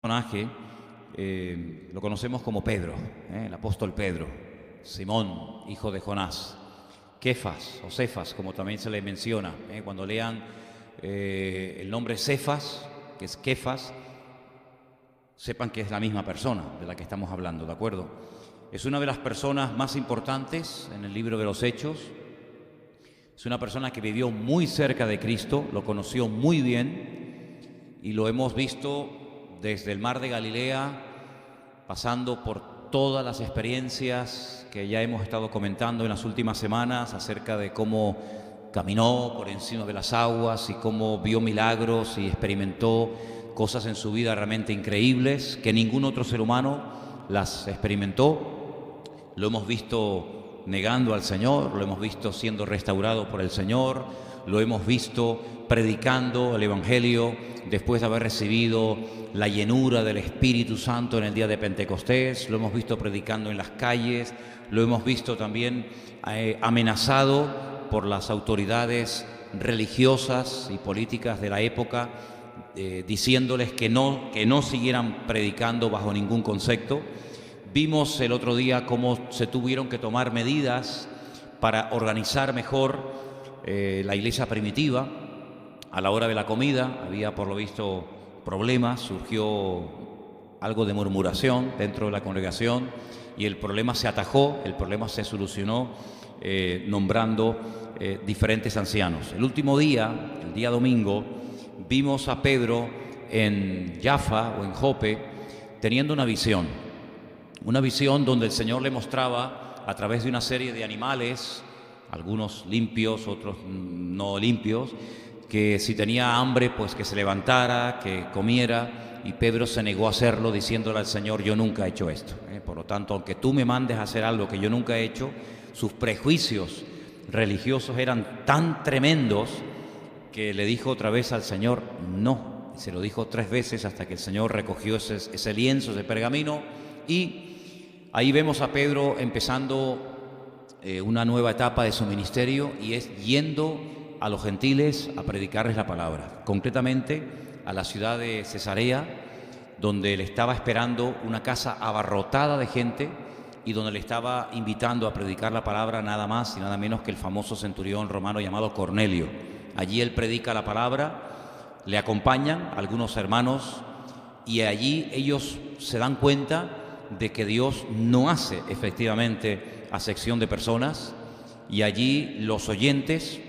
personaje lo conocemos como Pedro, el apóstol Pedro, Simón, hijo de Jonás, Kefas o Cefas, como también se le menciona. Cuando lean el nombre Cefas, que es Kefas, sepan que es la misma persona de la que estamos hablando, ¿de acuerdo? Es una de las personas más importantes en el libro de los Hechos. Es una persona que vivió muy cerca de Cristo, lo conoció muy bien y lo hemos visto desde el mar de Galilea, pasando por todas las experiencias que ya hemos estado comentando en las últimas semanas acerca de cómo caminó por encima de las aguas y cómo vio milagros y experimentó cosas en su vida realmente increíbles que ningún otro ser humano las experimentó. Lo hemos visto negando al Señor, lo hemos visto siendo restaurado por el Señor, lo hemos visto predicando el Evangelio después de haber recibido la llenura del Espíritu Santo en el día de Pentecostés, lo hemos visto predicando en las calles, lo hemos visto también amenazado por las autoridades religiosas y políticas de la época, diciéndoles que no siguieran predicando bajo ningún concepto. Vimos el otro día cómo se tuvieron que tomar medidas para organizar mejor la iglesia primitiva. A la hora de la comida había, por lo visto, problemas, surgió algo de murmuración dentro de la congregación y el problema se atajó, el problema se solucionó nombrando diferentes ancianos. El último día, el día domingo, vimos a Pedro en Jaffa o en Jope teniendo una visión donde el Señor le mostraba a través de una serie de animales, algunos limpios, otros no limpios, que si tenía hambre pues que se levantara, que comiera, y Pedro se negó a hacerlo diciéndole al Señor: yo nunca he hecho esto, por lo tanto, aunque tú me mandes a hacer algo que yo nunca he hecho. Sus prejuicios religiosos eran tan tremendos que le dijo otra vez al Señor no, y se lo dijo 3 veces hasta que el Señor recogió ese lienzo, ese pergamino, y ahí vemos a Pedro empezando una nueva etapa de su ministerio, y es yendo a los gentiles a predicarles la palabra, concretamente a la ciudad de Cesarea, donde le estaba esperando una casa abarrotada de gente y donde le estaba invitando a predicar la palabra nada más y nada menos que el famoso centurión romano llamado Cornelio. Allí él predica la palabra, le acompañan algunos hermanos y allí ellos se dan cuenta de que Dios no hace efectivamente acepción de personas, y allí los oyentes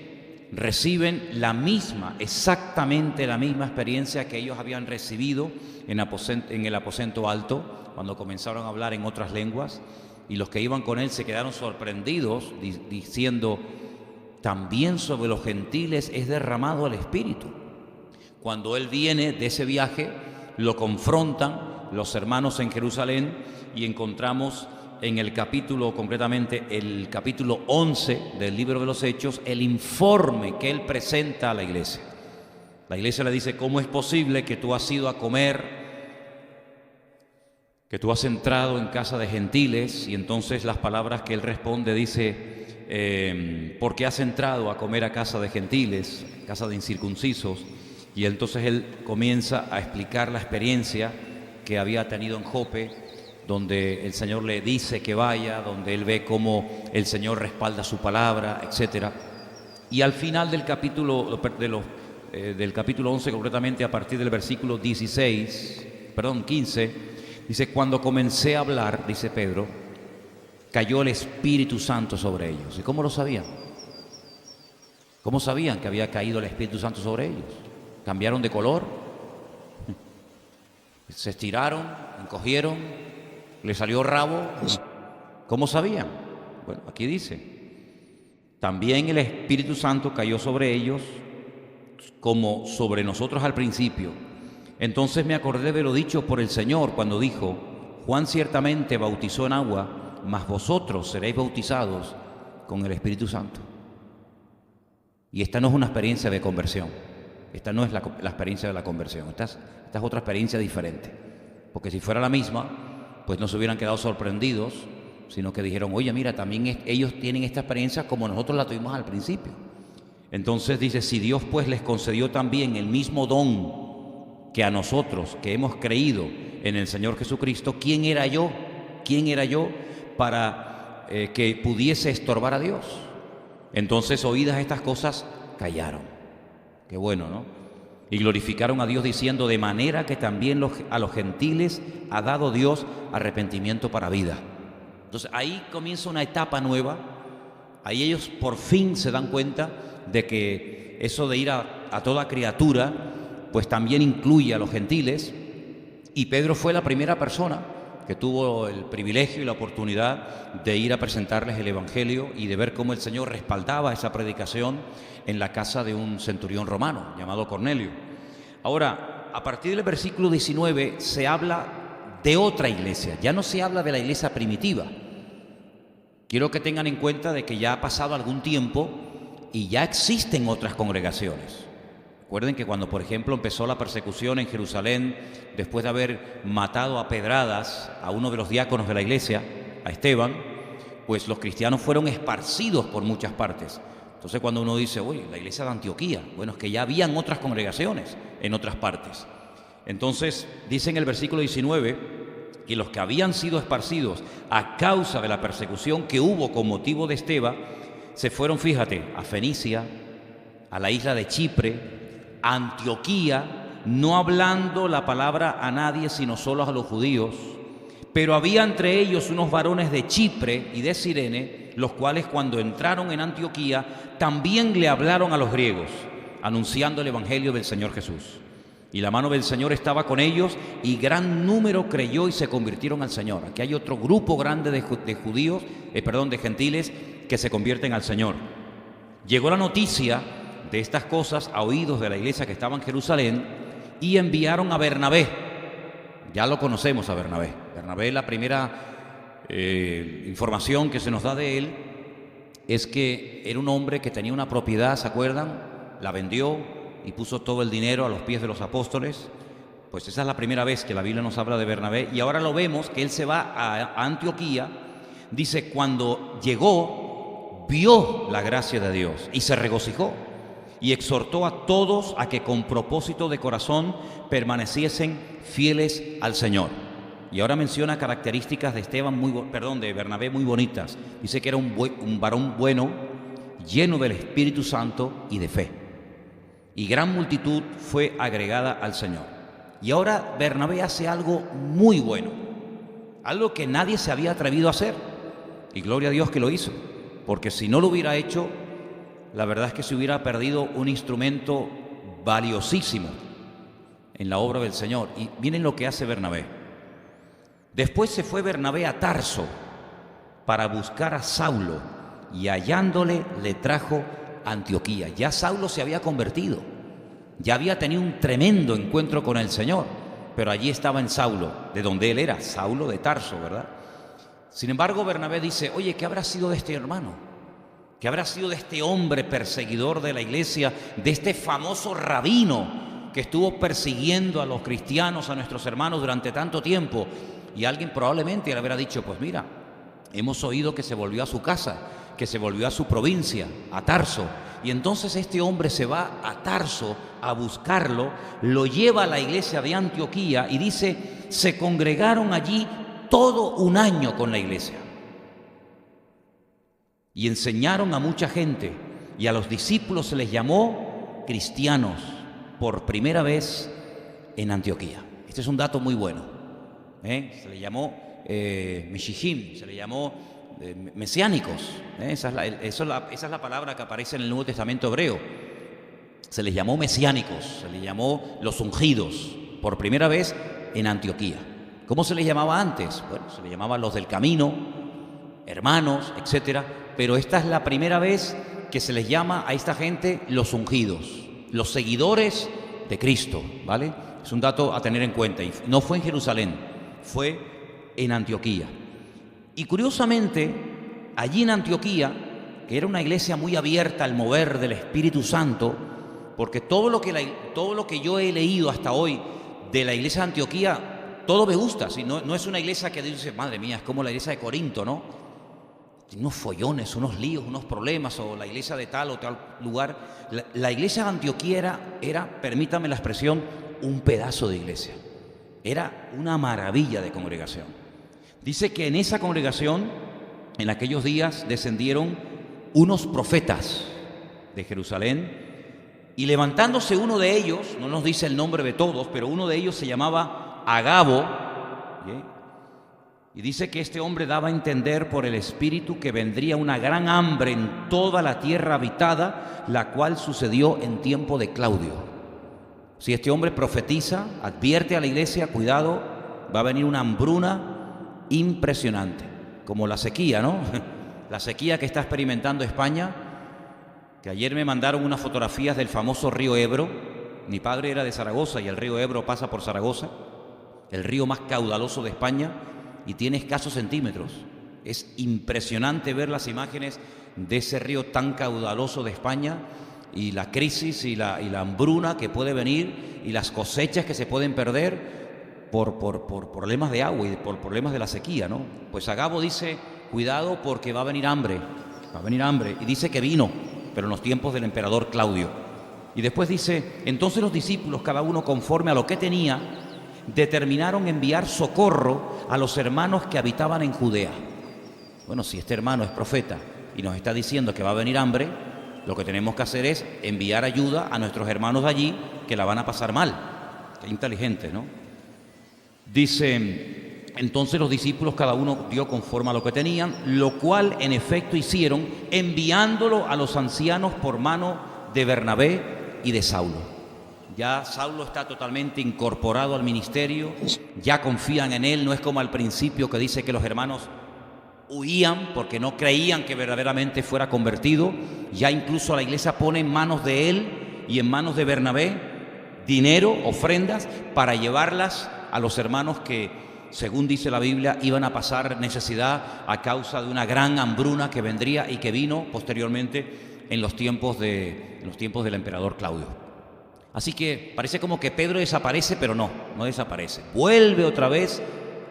reciben exactamente la misma experiencia que ellos habían recibido en el aposento alto, cuando comenzaron a hablar en otras lenguas, y los que iban con él se quedaron sorprendidos, diciendo: también sobre los gentiles es derramado el Espíritu. Cuando él viene de ese viaje, lo confrontan los hermanos en Jerusalén, y encontramos en el capítulo, concretamente el capítulo 11 del libro de los Hechos, el informe que él presenta a la iglesia. La iglesia le dice: ¿cómo es posible que tú has ido a comer, que tú has entrado en casa de gentiles? Y entonces las palabras que él responde dice: ¿por qué has entrado a comer a casa de gentiles, casa de incircuncisos? Y entonces él comienza a explicar la experiencia que había tenido en Jope, donde el Señor le dice que vaya, donde él ve cómo el Señor respalda su palabra, etc. Y al final del capítulo 11, concretamente a partir del versículo 15, dice: cuando comencé a hablar, dice Pedro, cayó el Espíritu Santo sobre ellos. ¿Y cómo lo sabían? ¿Cómo sabían que había caído el Espíritu Santo sobre ellos? ¿Cambiaron de color? ¿Se estiraron? ¿Encogieron? ¿Le salió rabo? ¿Cómo sabían? Bueno, aquí dice: también el Espíritu Santo cayó sobre ellos como sobre nosotros al principio. Entonces me acordé de lo dicho por el Señor cuando dijo: Juan ciertamente bautizó en agua, mas vosotros seréis bautizados con el Espíritu Santo. Y esta no es una experiencia de conversión, esta no es la experiencia de la conversión, esta es otra experiencia diferente, porque si fuera la misma, pues no se hubieran quedado sorprendidos, sino que dijeron: oye, mira, también ellos tienen esta experiencia como nosotros la tuvimos al principio. Entonces dice: si Dios pues les concedió también el mismo don que a nosotros, que hemos creído en el Señor Jesucristo, ¿quién era yo? ¿Quién era yo para que pudiese estorbar a Dios? Entonces, oídas estas cosas, callaron. Qué bueno, ¿no? Y glorificaron a Dios diciendo, de manera que también a los gentiles ha dado Dios arrepentimiento para vida. Entonces ahí comienza una etapa nueva. Ahí ellos por fin se dan cuenta de que eso de ir a toda criatura pues también incluye a los gentiles, y Pedro fue la primera persona que tuvo el privilegio y la oportunidad de ir a presentarles el Evangelio y de ver cómo el Señor respaldaba esa predicación en la casa de un centurión romano llamado Cornelio. Ahora, a partir del versículo 19 se habla de otra iglesia, ya no se habla de la iglesia primitiva. Quiero que tengan en cuenta de que ya ha pasado algún tiempo y ya existen otras congregaciones. Recuerden que cuando, por ejemplo, empezó la persecución en Jerusalén, después de haber matado a pedradas a uno de los diáconos de la iglesia, a Esteban, pues los cristianos fueron esparcidos por muchas partes. Entonces cuando uno dice, uy, la iglesia de Antioquía, bueno, es que ya habían otras congregaciones en otras partes. Entonces dice en el versículo 19 que los que habían sido esparcidos a causa de la persecución que hubo con motivo de Esteban, se fueron, fíjate, a Fenicia, a la isla de Chipre, a Antioquía, no hablando la palabra a nadie sino solo a los judíos. Pero había entre ellos unos varones de Chipre y de Cirene, los cuales cuando entraron en Antioquía también le hablaron a los griegos, anunciando el Evangelio del Señor Jesús. Y la mano del Señor estaba con ellos, y gran número creyó y se convirtieron al Señor. Aquí hay otro grupo grande de gentiles que se convierten al Señor. Llegó la noticia de estas cosas a oídos de la iglesia que estaba en Jerusalén, y enviaron a Bernabé. Ya lo conocemos a Bernabé. Bernabé, la primera información que se nos da de él es que era un hombre que tenía una propiedad, ¿se acuerdan? La vendió y puso todo el dinero a los pies de los apóstoles. Pues esa es la primera vez que la Biblia nos habla de Bernabé, y ahora lo vemos que él se va a Antioquía. Dice, cuando llegó, vio la gracia de Dios y se regocijó, y exhortó a todos a que con propósito de corazón permaneciesen fieles al Señor. Y ahora menciona características de Bernabé muy bonitas. Dice que era un varón bueno, lleno del Espíritu Santo y de fe. Y gran multitud fue agregada al Señor. Y ahora Bernabé hace algo muy bueno, algo que nadie se había atrevido a hacer. Y gloria a Dios que lo hizo, porque si no lo hubiera hecho, la verdad es que se hubiera perdido un instrumento valiosísimo en la obra del Señor. Y miren lo que hace Bernabé. Después se fue Bernabé a Tarso para buscar a Saulo, y hallándole le trajo a Antioquía. Ya Saulo se había convertido, ya había tenido un tremendo encuentro con el Señor, pero allí estaba en Saulo, de donde él era, Saulo de Tarso, ¿verdad? Sin embargo, Bernabé dice, oye, ¿qué habrá sido de este hermano? ¿Qué habrá sido de este hombre perseguidor de la iglesia, de este famoso rabino que estuvo persiguiendo a los cristianos, a nuestros hermanos durante tanto tiempo? Y alguien probablemente le habrá dicho, pues mira, hemos oído que se volvió a su casa, que se volvió a su provincia, a Tarso. Y entonces este hombre se va a Tarso a buscarlo, lo lleva a la iglesia de Antioquía y dice, se congregaron allí todo un año con la iglesia. Y enseñaron a mucha gente, y a los discípulos se les llamó cristianos por primera vez en Antioquía. Este es un dato muy bueno. Se le llamó Meshijim, se le llamó mesiánicos. Esa es la palabra que aparece en el Nuevo Testamento hebreo. Se les llamó mesiánicos, se les llamó los ungidos, por primera vez en Antioquía. ¿Cómo se les llamaba antes? Bueno, se les llamaba los del camino, hermanos, etcétera. Pero esta es la primera vez que se les llama a esta gente los ungidos, los seguidores de Cristo, ¿vale? Es un dato a tener en cuenta. Y no fue en Jerusalén, fue en Antioquía. Y curiosamente, allí en Antioquía, que era una iglesia muy abierta al mover del Espíritu Santo, porque todo lo que yo he leído hasta hoy de la iglesia de Antioquía, todo me gusta. ¿Sí? No es una iglesia que dice, madre mía, es como la iglesia de Corinto, ¿no? Unos follones, unos líos, unos problemas, o la iglesia de tal o tal lugar. La iglesia de Antioquía era, permítame la expresión, un pedazo de iglesia. Era una maravilla de congregación. Dice que en esa congregación, en aquellos días, descendieron unos profetas de Jerusalén, y levantándose uno de ellos, no nos dice el nombre de todos, pero uno de ellos se llamaba Agabo, ¿sí? Y dice que este hombre daba a entender por el Espíritu que vendría una gran hambre en toda la tierra habitada, la cual sucedió en tiempo de Claudio. Si este hombre profetiza, advierte a la iglesia, cuidado, va a venir una hambruna impresionante, como la sequía, ¿no? La sequía que está experimentando España, que ayer me mandaron unas fotografías del famoso río Ebro. Mi padre era de Zaragoza y el río Ebro pasa por Zaragoza, el río más caudaloso de España, y tiene escasos centímetros. Es impresionante ver las imágenes de ese río tan caudaloso de España, y la crisis y la hambruna que puede venir, y las cosechas que se pueden perder por problemas de agua y por problemas de la sequía, ¿no? Pues Agabo dice, cuidado porque va a venir hambre, y dice que vino, pero en los tiempos del emperador Claudio. Y después dice, entonces los discípulos, cada uno conforme a lo que tenía, determinaron enviar socorro a los hermanos que habitaban en Judea. Bueno, si este hermano es profeta y nos está diciendo que va a venir hambre, lo que tenemos que hacer es enviar ayuda a nuestros hermanos de allí que la van a pasar mal. Qué inteligente, ¿no? Dice, entonces los discípulos cada uno dio conforme a lo que tenían, lo cual en efecto hicieron, enviándolo a los ancianos por mano de Bernabé y de Saulo. Ya Saulo está totalmente incorporado al ministerio, ya confían en él, no es como al principio que dice que los hermanos huían porque no creían que verdaderamente fuera convertido. Ya incluso la iglesia pone en manos de él y en manos de Bernabé dinero, ofrendas, para llevarlas a los hermanos que, según dice la Biblia, iban a pasar necesidad a causa de una gran hambruna que vendría y que vino posteriormente en los tiempos del emperador Claudio. Así que parece como que Pedro desaparece, pero no desaparece. Vuelve otra vez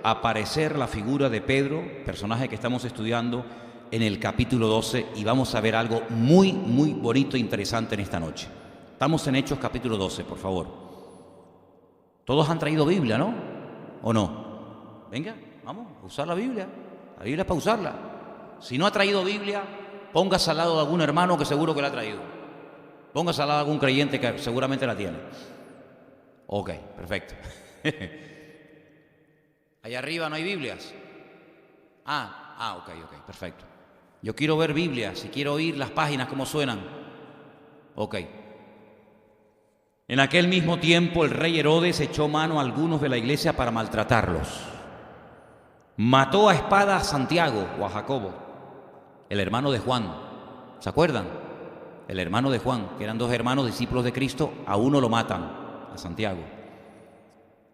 a aparecer la figura de Pedro, personaje que estamos estudiando en el capítulo 12, y vamos a ver algo muy, muy bonito e interesante en esta noche. Estamos en Hechos capítulo 12, por favor. Todos han traído Biblia, ¿no? ¿O no? Venga, vamos a usar la Biblia. La Biblia es para usarla. Si no ha traído Biblia, póngase al lado de algún hermano que seguro que la ha traído. Póngase al lado de algún creyente que seguramente la tiene. Ok, perfecto. Allá arriba no hay Biblias. Ok, perfecto. Yo quiero ver Biblias y quiero oír las páginas cómo suenan. Ok. En aquel mismo tiempo el rey Herodes echó mano a algunos de la iglesia para maltratarlos. Mató a espada a Santiago o a Jacobo, el hermano de Juan. ¿Se acuerdan? El hermano de Juan, que eran dos hermanos discípulos de Cristo, a uno lo matan, a Santiago.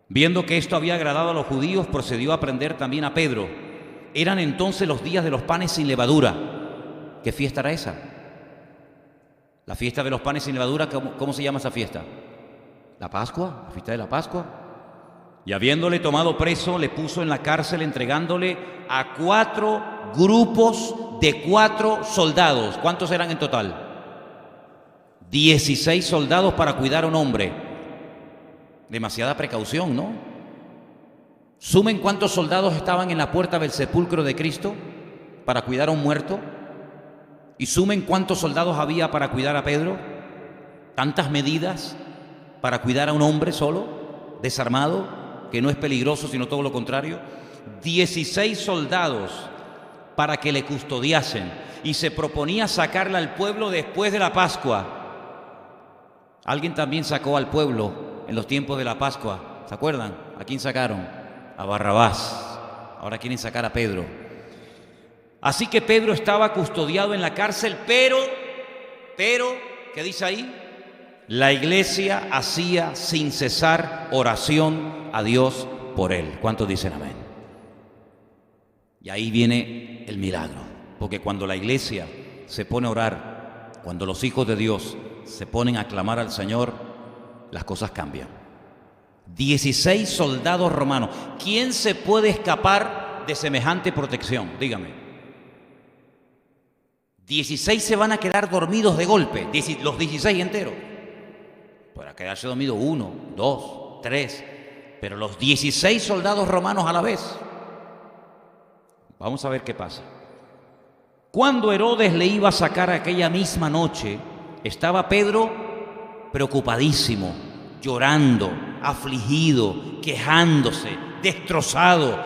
Viendo que esto había agradado a los judíos, procedió a prender también a Pedro. Eran entonces los días de los panes sin levadura. ¿Qué fiesta era esa? La fiesta de los panes sin levadura, ¿cómo se llama esa fiesta? La Pascua, la fiesta de la Pascua. Y habiéndole tomado preso, le puso en la cárcel, entregándole a 4 grupos de 4 soldados. ¿Cuántos eran en total? 16 soldados para cuidar a un hombre. Demasiada precaución, ¿no? Sumen cuántos soldados estaban en la puerta del sepulcro de Cristo para cuidar a un muerto, y sumen cuántos soldados había para cuidar a Pedro. Tantas medidas para cuidar a un hombre solo, desarmado, que no es peligroso sino todo lo contrario. 16 soldados para que le custodiasen, y se proponía sacarla al pueblo después de la Pascua. Alguien también sacó al pueblo en los tiempos de la Pascua. ¿Se acuerdan? ¿A quién sacaron? A Barrabás. Ahora quieren sacar a Pedro. Así que Pedro estaba custodiado en la cárcel, pero, ¿qué dice ahí? La iglesia hacía sin cesar oración a Dios por él. ¿Cuántos dicen amén? Y ahí viene el milagro, porque cuando la iglesia se pone a orar, cuando los hijos de Dios se ponen a clamar al Señor, las cosas cambian. 16 soldados romanos. ¿Quién se puede escapar de semejante protección? Dígame. 16 se van a quedar dormidos de golpe, los 16 enteros. Para quedarse dormido 1, 2, 3. pero los 16 soldados romanos a la vez. Vamos a ver qué pasa. Cuando Herodes le iba a sacar aquella misma noche, estaba Pedro preocupadísimo, llorando, afligido, quejándose, destrozado.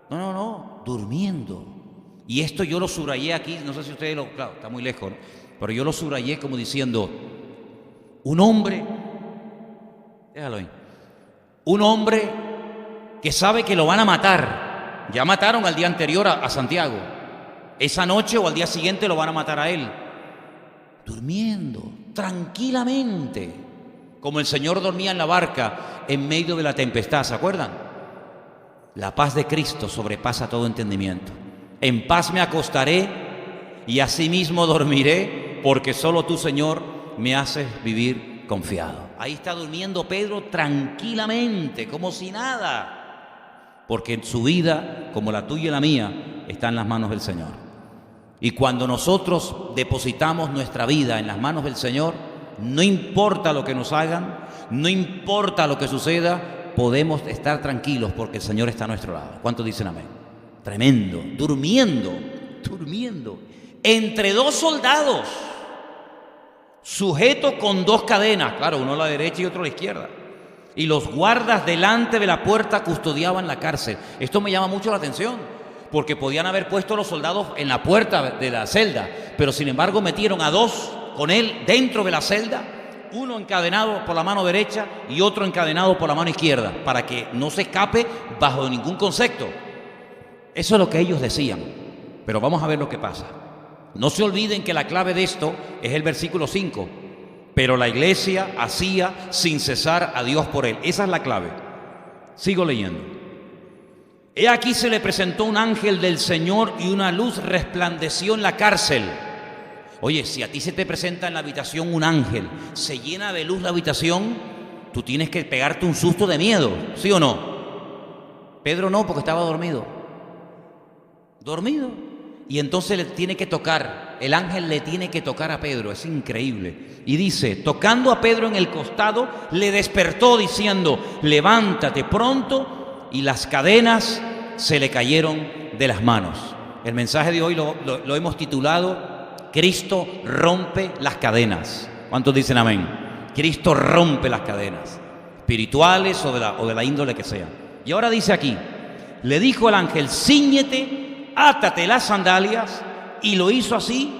No, durmiendo. Y esto yo lo subrayé aquí, no sé si ustedes lo... Claro, está muy lejos, ¿no? Pero yo lo subrayé como diciendo, un hombre, déjalo ahí, un hombre que sabe que lo van a matar. Ya mataron al día anterior a Santiago. Esa noche o al día siguiente lo van a matar a él. Durmiendo, tranquilamente, como el Señor dormía en la barca en medio de la tempestad, ¿se acuerdan? La paz de Cristo sobrepasa todo entendimiento. En paz me acostaré y asimismo dormiré, porque solo tú, Señor, me haces vivir confiado. Ahí está durmiendo Pedro tranquilamente, como si nada, porque su vida, como la tuya y la mía, está en las manos del Señor. Y cuando nosotros depositamos nuestra vida en las manos del Señor, no importa lo que nos hagan, no importa lo que suceda, podemos estar tranquilos porque el Señor está a nuestro lado. ¿Cuántos dicen amén? Tremendo, durmiendo, entre dos soldados, sujeto con dos cadenas, claro, uno a la derecha y otro a la izquierda. Y los guardas delante de la puerta custodiaban la cárcel. Esto me llama mucho la atención, porque podían haber puesto a los soldados en la puerta de la celda, pero sin embargo metieron a dos con él dentro de la celda, uno encadenado por la mano derecha y otro encadenado por la mano izquierda, para que no se escape bajo ningún concepto. Eso es lo que ellos decían, pero vamos a ver lo que pasa. No se olviden que la clave de esto es el versículo 5, pero la iglesia hacía sin cesar a Dios por él. Esa es la clave. Sigo leyendo. He aquí se le presentó un ángel del Señor y una luz resplandeció en la cárcel. Oye, si a ti se te presenta en la habitación un ángel, se llena de luz la habitación, tú tienes que pegarte un susto de miedo, ¿sí o no? Pedro no, porque estaba dormido. Y entonces le tiene que tocar, el ángel le tiene que tocar a Pedro, es increíble. Y dice, tocando a Pedro en el costado, le despertó diciendo, levántate pronto, y las cadenas se le cayeron de las manos. El mensaje de hoy lo hemos titulado, Cristo rompe las cadenas. ¿Cuántos dicen amén? Cristo rompe las cadenas, espirituales o de la índole que sea. Y ahora dice aquí, le dijo al ángel, cíñete, átate las sandalias, y lo hizo así,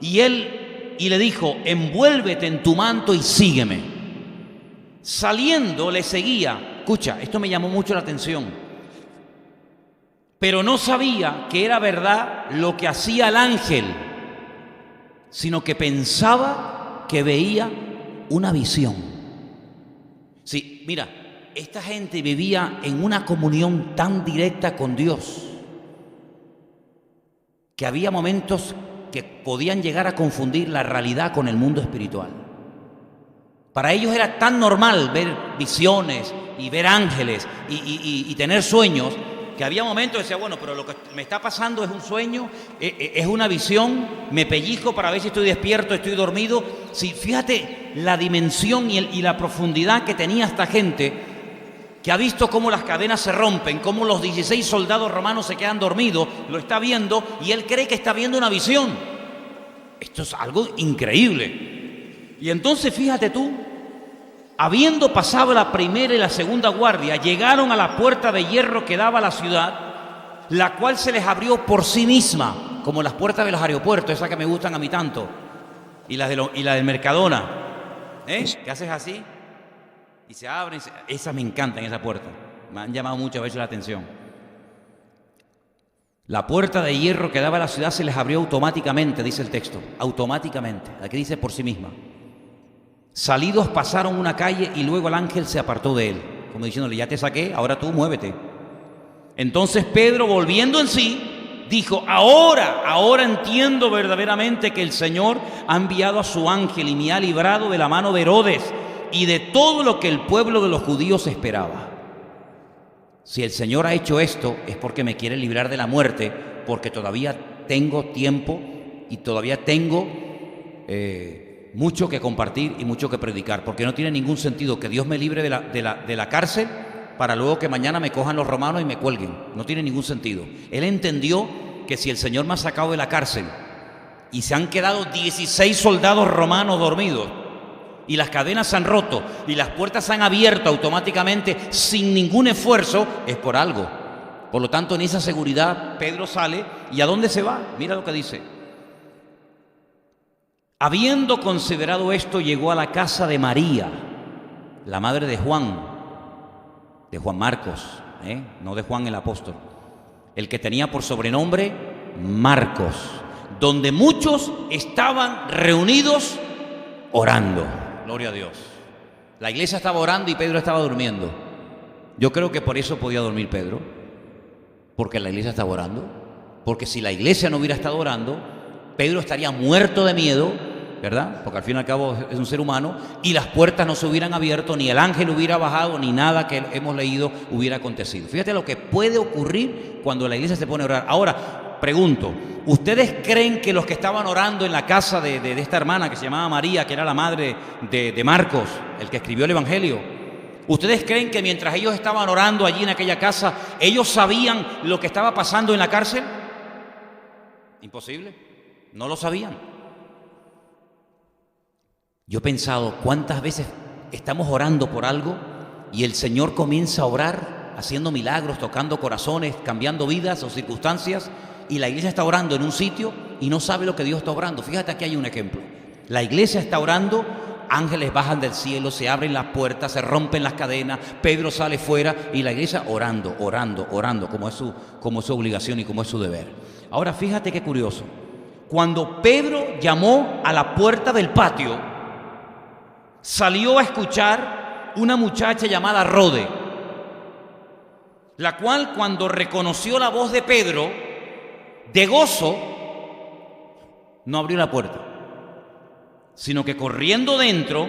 y le dijo, envuélvete en tu manto y sígueme. Saliendo le seguía. Escucha, esto me llamó mucho la atención, pero no sabía que era verdad lo que hacía el ángel, sino que pensaba que veía una visión. Sí, mira, esta gente vivía en una comunión tan directa con Dios que había momentos que podían llegar a confundir la realidad con el mundo espiritual. Para ellos era tan normal ver visiones y ver ángeles y tener sueños, que había momentos que decía, bueno, pero lo que me está pasando es un sueño, es una visión, me pellizco para ver si estoy despierto, estoy dormido. Sí, fíjate la dimensión y la profundidad que tenía esta gente, que ha visto cómo las cadenas se rompen, cómo los 16 soldados romanos se quedan dormidos, lo está viendo y él cree que está viendo una visión. Esto es algo increíble. Y entonces fíjate tú, habiendo pasado la primera y la segunda guardia, llegaron a la puerta de hierro que daba a la ciudad, la cual se les abrió por sí misma, como las puertas de los aeropuertos, esas que me gustan a mí tanto, y las del Mercadona, que haces así y se abren, esas me encantan, esa puerta, me han llamado muchas veces la atención. La puerta de hierro que daba a la ciudad se les abrió automáticamente, dice el texto, automáticamente, aquí dice por sí misma. Salidos pasaron una calle y luego el ángel se apartó de él, como diciéndole, ya te saqué, ahora tú muévete. Entonces Pedro, volviendo en sí, dijo, ahora entiendo verdaderamente que el Señor ha enviado a su ángel y me ha librado de la mano de Herodes y de todo lo que el pueblo de los judíos esperaba. Si el Señor ha hecho esto es porque me quiere librar de la muerte, porque todavía tengo tiempo y todavía tengo mucho que compartir y mucho que predicar, porque no tiene ningún sentido que Dios me libre de la cárcel para luego que mañana me cojan los romanos y me cuelguen. No tiene ningún sentido. Él entendió que si el Señor me ha sacado de la cárcel y se han quedado 16 soldados romanos dormidos y las cadenas se han roto y las puertas se han abierto automáticamente sin ningún esfuerzo, es por algo. Por lo tanto, en esa seguridad, Pedro sale. ¿Y a dónde se va? Mira lo que dice. Habiendo considerado esto, llegó a la casa de María, la madre de Juan Marcos, no de Juan el apóstol, el que tenía por sobrenombre Marcos, donde muchos estaban reunidos orando. Gloria a Dios. La iglesia estaba orando y Pedro estaba durmiendo. Yo creo que por eso podía dormir Pedro, porque la iglesia estaba orando. Porque si la iglesia no hubiera estado orando, Pedro estaría muerto de miedo, ¿verdad? Porque al fin y al cabo es un ser humano, y las puertas no se hubieran abierto, ni el ángel hubiera bajado, ni nada que hemos leído hubiera acontecido. Fíjate lo que puede ocurrir cuando la iglesia se pone a orar. Ahora, pregunto, ¿ustedes creen que los que estaban orando en la casa de esta hermana que se llamaba María, que era la madre de Marcos, el que escribió el Evangelio, ¿ustedes creen que mientras ellos estaban orando allí en aquella casa, ellos sabían lo que estaba pasando en la cárcel? Imposible, no lo sabían. Yo he pensado cuántas veces estamos orando por algo y el Señor comienza a obrar, haciendo milagros, tocando corazones, cambiando vidas o circunstancias, y la iglesia está orando en un sitio y no sabe lo que Dios está obrando. Fíjate, aquí hay un ejemplo. La iglesia está orando, ángeles bajan del cielo, se abren las puertas, se rompen las cadenas, Pedro sale fuera y la iglesia orando, como es su obligación y como es su deber. Ahora fíjate qué curioso. Cuando Pedro llamó a la puerta del patio, salió a escuchar una muchacha llamada Rode, la cual, cuando reconoció la voz de Pedro, de gozo, no abrió la puerta, sino que corriendo dentro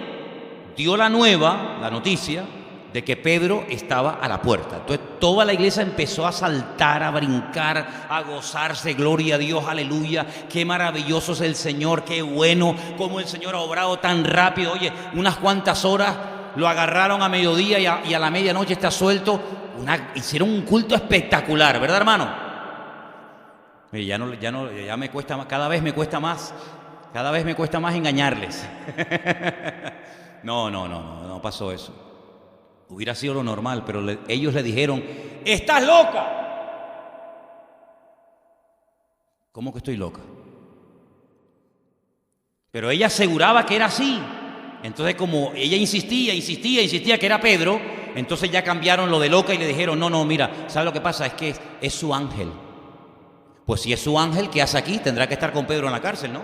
dio la noticia de que Pedro estaba a la puerta. Entonces toda la iglesia empezó a saltar, a brincar, a gozarse. Gloria a Dios, aleluya, qué maravilloso es el Señor, qué bueno, cómo el Señor ha obrado tan rápido. Oye, unas cuantas horas lo agarraron a mediodía y a la medianoche está suelto. Hicieron un culto espectacular, ¿verdad, hermano? Ya me cuesta más, cada vez me cuesta más engañarles. No pasó eso. Hubiera sido lo normal, pero ellos le dijeron: ¡estás loca! ¿Cómo que estoy loca? Pero ella aseguraba que era así. Entonces, como ella insistía que era Pedro, entonces ya cambiaron lo de loca y le dijeron: no, mira, ¿sabe lo que pasa? Es que es su ángel. Pues si es su ángel, ¿qué hace aquí? Tendrá que estar con Pedro en la cárcel, ¿no?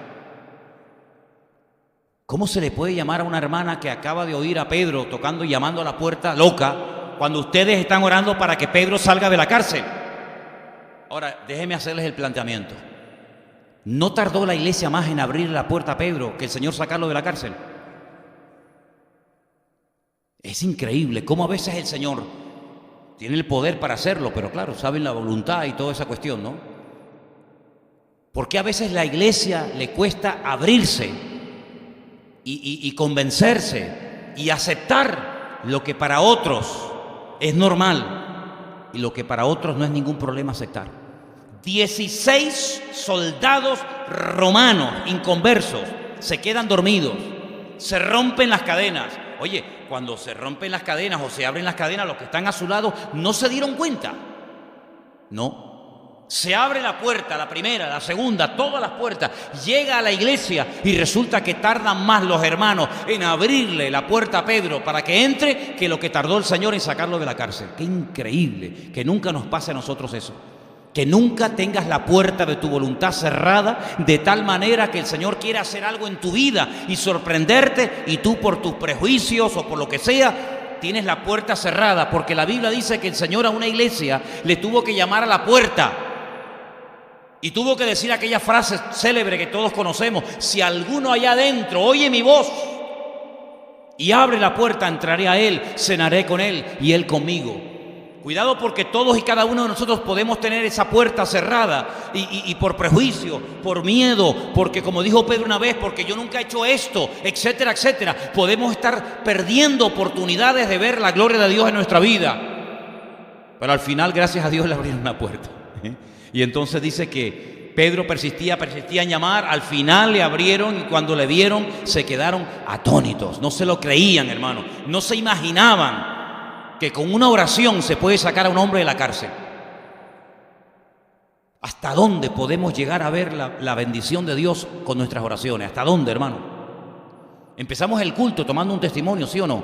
¿Cómo se le puede llamar a una hermana que acaba de oír a Pedro tocando y llamando a la puerta loca cuando ustedes están orando para que Pedro salga de la cárcel? Ahora, déjenme hacerles el planteamiento. ¿No tardó la iglesia más en abrir la puerta a Pedro que el Señor sacarlo de la cárcel? Es increíble cómo a veces el Señor tiene el poder para hacerlo, pero claro, saben la voluntad y toda esa cuestión, ¿no? Porque a veces la iglesia le cuesta abrirse y convencerse y aceptar lo que para otros es normal y lo que para otros no es ningún problema aceptar. 16 soldados romanos inconversos se quedan dormidos, se rompen las cadenas. Oye, cuando se rompen las cadenas o se abren las cadenas, los que están a su lado no se dieron cuenta. No. Se abre la puerta, la primera, la segunda, todas las puertas. Llega a la iglesia y resulta que tardan más los hermanos en abrirle la puerta a Pedro para que entre que lo que tardó el Señor en sacarlo de la cárcel. Qué increíble, que nunca nos pase a nosotros eso. Que nunca tengas la puerta de tu voluntad cerrada de tal manera que el Señor quiera hacer algo en tu vida y sorprenderte, y tú por tus prejuicios o por lo que sea tienes la puerta cerrada, porque la Biblia dice que el Señor a una iglesia le tuvo que llamar a la puerta y tuvo que decir aquella frase célebre que todos conocemos: si alguno allá adentro oye mi voz y abre la puerta, entraré a él, cenaré con él y él conmigo. Cuidado, porque todos y cada uno de nosotros podemos tener esa puerta cerrada y por prejuicio, por miedo, porque como dijo Pedro una vez, porque yo nunca he hecho esto, etcétera, etcétera. Podemos estar perdiendo oportunidades de ver la gloria de Dios en nuestra vida. Pero al final, gracias a Dios, le abrieron una puerta. Y entonces dice que Pedro persistía en llamar. Al final le abrieron, y cuando le vieron se quedaron atónitos. No se lo creían, hermano. No se imaginaban que con una oración se puede sacar a un hombre de la cárcel. ¿Hasta dónde podemos llegar a ver la bendición de Dios con nuestras oraciones? ¿Hasta dónde, hermano? Empezamos el culto tomando un testimonio, ¿sí o no?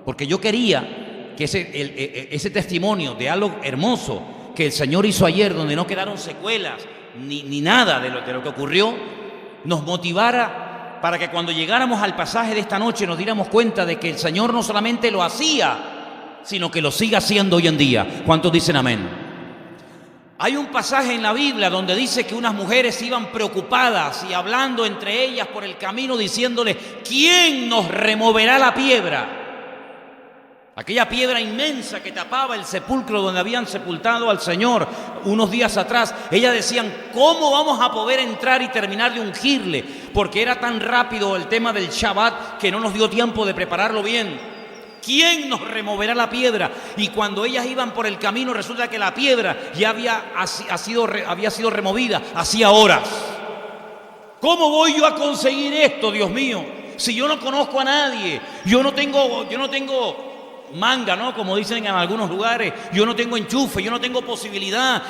Porque yo quería que ese testimonio de algo hermoso que el Señor hizo ayer, donde no quedaron secuelas ni nada de lo que ocurrió, nos motivara para que cuando llegáramos al pasaje de esta noche nos diéramos cuenta de que el Señor no solamente lo hacía, sino que lo sigue haciendo hoy en día. ¿Cuántos dicen amén? Hay un pasaje en la Biblia donde dice que unas mujeres iban preocupadas y hablando entre ellas por el camino, diciéndole: ¿quién nos removerá la piedra? Aquella piedra inmensa que tapaba el sepulcro donde habían sepultado al Señor unos días atrás. Ellas decían: ¿cómo vamos a poder entrar y terminar de ungirle? Porque era tan rápido el tema del Shabbat que no nos dio tiempo de prepararlo bien. ¿Quién nos removerá la piedra? Y cuando ellas iban por el camino, resulta que la piedra ya había sido removida hacía horas. ¿Cómo voy yo a conseguir esto, Dios mío? Si yo no conozco a nadie, yo no tengo manga, ¿no? Como dicen en algunos lugares, yo no tengo enchufe, yo no tengo posibilidad,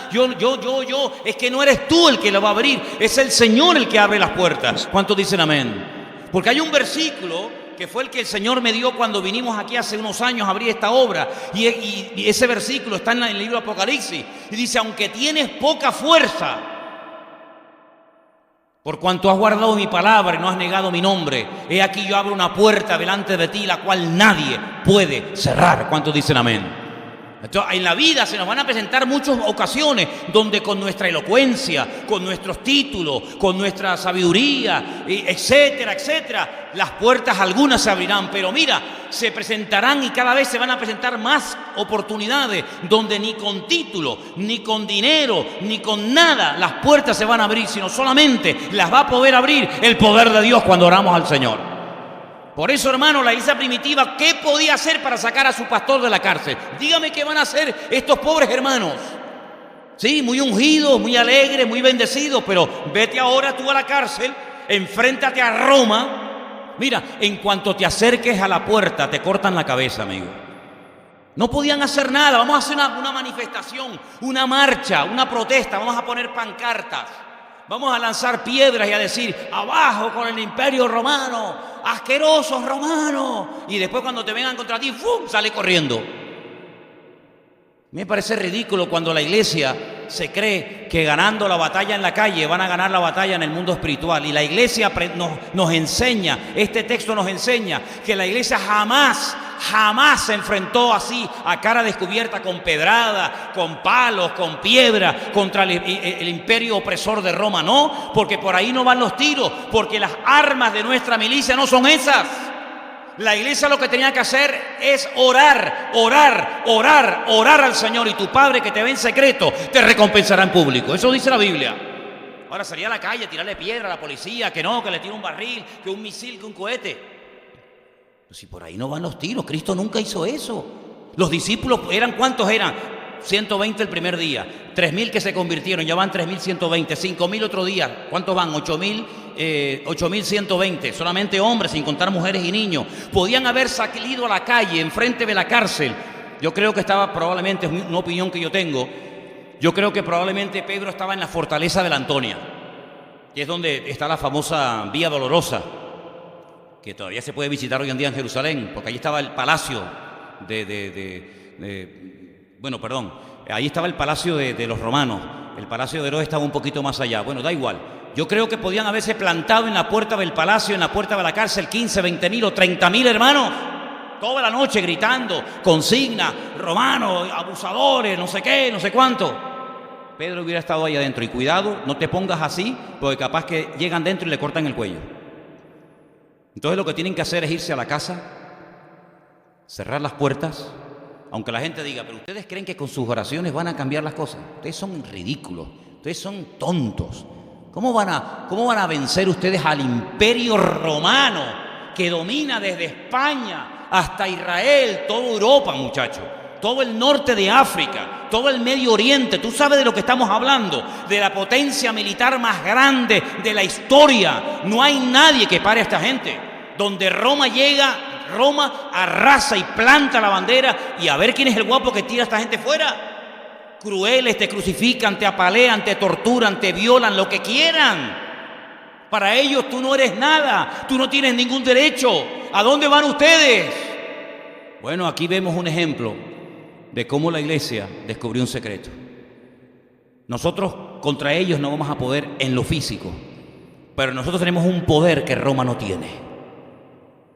es que no eres tú el que lo va a abrir, es el Señor el que abre las puertas. ¿Cuántos dicen amén? Porque hay un versículo que fue el que el Señor me dio cuando vinimos aquí hace unos años a abrir esta obra, y ese versículo está en el libro de Apocalipsis, y dice: aunque tienes poca fuerza, por cuanto has guardado mi palabra y no has negado mi nombre, he aquí yo abro una puerta delante de ti, la cual nadie puede cerrar. ¿Cuántos dicen amén? Entonces, en la vida se nos van a presentar muchas ocasiones donde con nuestra elocuencia, con nuestros títulos, con nuestra sabiduría, etcétera, etcétera, las puertas algunas se abrirán, pero mira, se presentarán y cada vez se van a presentar más oportunidades donde ni con título, ni con dinero, ni con nada las puertas se van a abrir, sino solamente las va a poder abrir el poder de Dios cuando oramos al Señor. Por eso, hermano, la iglesia primitiva, ¿qué podía hacer para sacar a su pastor de la cárcel? Dígame qué van a hacer estos pobres hermanos. Sí, muy ungidos, muy alegres, muy bendecidos, pero vete ahora tú a la cárcel, enfréntate a Roma. Mira, en cuanto te acerques a la puerta, te cortan la cabeza, amigo. No podían hacer nada. Vamos a hacer una manifestación, una marcha, una protesta, vamos a poner pancartas. Vamos a lanzar piedras y a decir: abajo con el imperio romano, asquerosos romanos. Y después cuando te vengan contra ti, ¡fum!, sale corriendo. Me parece ridículo cuando la iglesia se cree que ganando la batalla en la calle van a ganar la batalla en el mundo espiritual. Y la iglesia nos enseña, este texto nos enseña que la iglesia jamás se enfrentó así a cara descubierta, con pedrada, con palos, con piedra, contra el imperio opresor de Roma. No, porque por ahí no van los tiros, porque las armas de nuestra milicia no son esas. La iglesia lo que tenía que hacer es orar al Señor, y tu Padre que te ve en secreto te recompensará en público. Eso dice la Biblia. Ahora, salir a la calle, tirarle piedra a la policía, que no, que le tire un barril, que un misil, que un cohete. Pues si por ahí no van los tiros, Cristo nunca hizo eso. Los discípulos ¿cuántos eran? 120 el primer día, 3.000 que se convirtieron, ya van 3.120, 5.000 otro día. ¿Cuántos van? 8.120, solamente hombres, sin contar mujeres y niños. Podían haber salido a la calle, enfrente de la cárcel. Yo creo que estaba, probablemente, es una opinión que yo tengo, yo creo que probablemente Pedro estaba en la fortaleza de la Antonia, que es donde está la famosa Vía Dolorosa, que todavía se puede visitar hoy en día en Jerusalén, porque allí estaba el palacio ahí estaba el palacio de los romanos. El palacio de Herodes estaba un poquito más allá. Bueno, da igual. Yo creo que podían haberse plantado en la puerta del palacio, en la puerta de la cárcel, 15, 20.000 o 30.000 hermanos, toda la noche gritando consignas: romanos, abusadores, no sé qué, no sé cuánto. Pedro hubiera estado ahí adentro. Y cuidado, no te pongas así, porque capaz que llegan dentro y le cortan el cuello. Entonces lo que tienen que hacer es irse a la casa, cerrar las puertas Aunque la gente diga, pero ustedes creen que con sus oraciones van a cambiar las cosas. Ustedes son ridículos, ustedes son tontos. ¿Cómo van a vencer ustedes al imperio romano que domina desde España hasta Israel, toda Europa, muchachos? Todo el norte de África, todo el Medio Oriente. Tú sabes de lo que estamos hablando, de la potencia militar más grande de la historia. No hay nadie que pare a esta gente. Donde Roma llega, Roma arrasa y planta la bandera, y a ver quién es el guapo que tira a esta gente fuera. Crueles, te crucifican, te apalean, te torturan, te violan, lo que quieran. Para ellos tú no eres nada, tú no tienes ningún derecho. ¿A dónde van ustedes? Bueno, aquí vemos un ejemplo de cómo la iglesia descubrió un secreto. Nosotros contra ellos no vamos a poder en lo físico, pero nosotros tenemos un poder que Roma no tiene,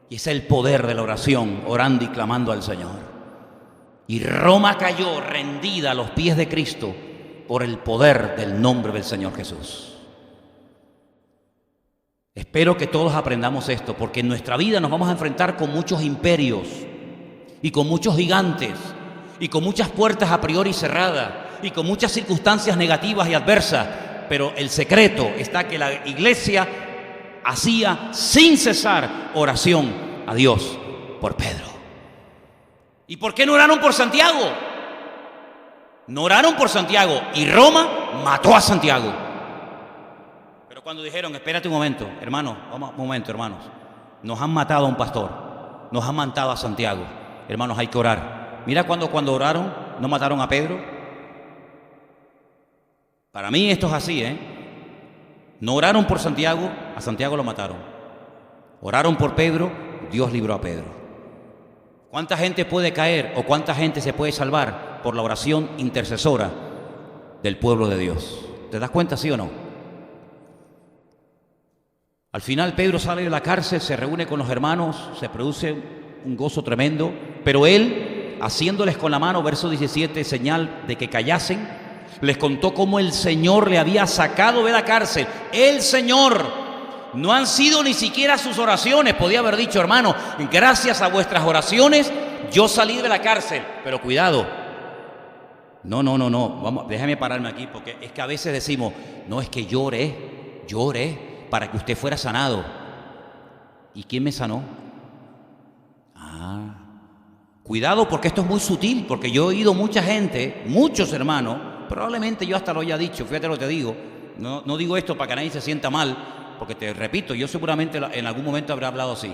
y es el poder de la oración, orando y clamando al Señor. Y Roma cayó rendida a los pies de Cristo por el poder del nombre del Señor Jesús. Espero que todos aprendamos esto, porque en nuestra vida nos vamos a enfrentar con muchos imperios y con muchos gigantes y con muchas puertas a priori cerradas y con muchas circunstancias negativas y adversas, pero el secreto está que la iglesia hacía sin cesar oración a Dios por Pedro. ¿Y por qué no oraron por Santiago? No oraron por Santiago, y Roma mató a Santiago. Pero cuando dijeron, espérate un momento, hermanos, vamos un momento, hermanos, nos han matado a un pastor, nos han matado a Santiago, hermanos, hay que orar. Mira cuando oraron, no mataron a Pedro. Para mí esto es así, No oraron por Santiago, a Santiago lo mataron. Oraron por Pedro, Dios libró a Pedro. ¿Cuánta gente puede caer o cuánta gente se puede salvar por la oración intercesora del pueblo de Dios? ¿Te das cuenta, sí o no? Al final Pedro sale de la cárcel, se reúne con los hermanos, se produce un gozo tremendo, pero él, haciéndoles con la mano, verso 17, señal de que callasen, les contó cómo el Señor le había sacado de la cárcel. El Señor, no han sido ni siquiera sus oraciones. Podía haber dicho, hermano, gracias a vuestras oraciones yo salí de la cárcel. Pero cuidado, no, vamos, déjame pararme aquí, porque es que a veces decimos, no, es que yo oré para que usted fuera sanado. ¿Y quién me sanó? Cuidado, porque esto es muy sutil, porque yo he oído mucha gente, muchos hermanos, probablemente yo hasta lo haya dicho, fíjate lo que te digo, no digo esto para que nadie se sienta mal, porque te repito, yo seguramente en algún momento habré hablado así.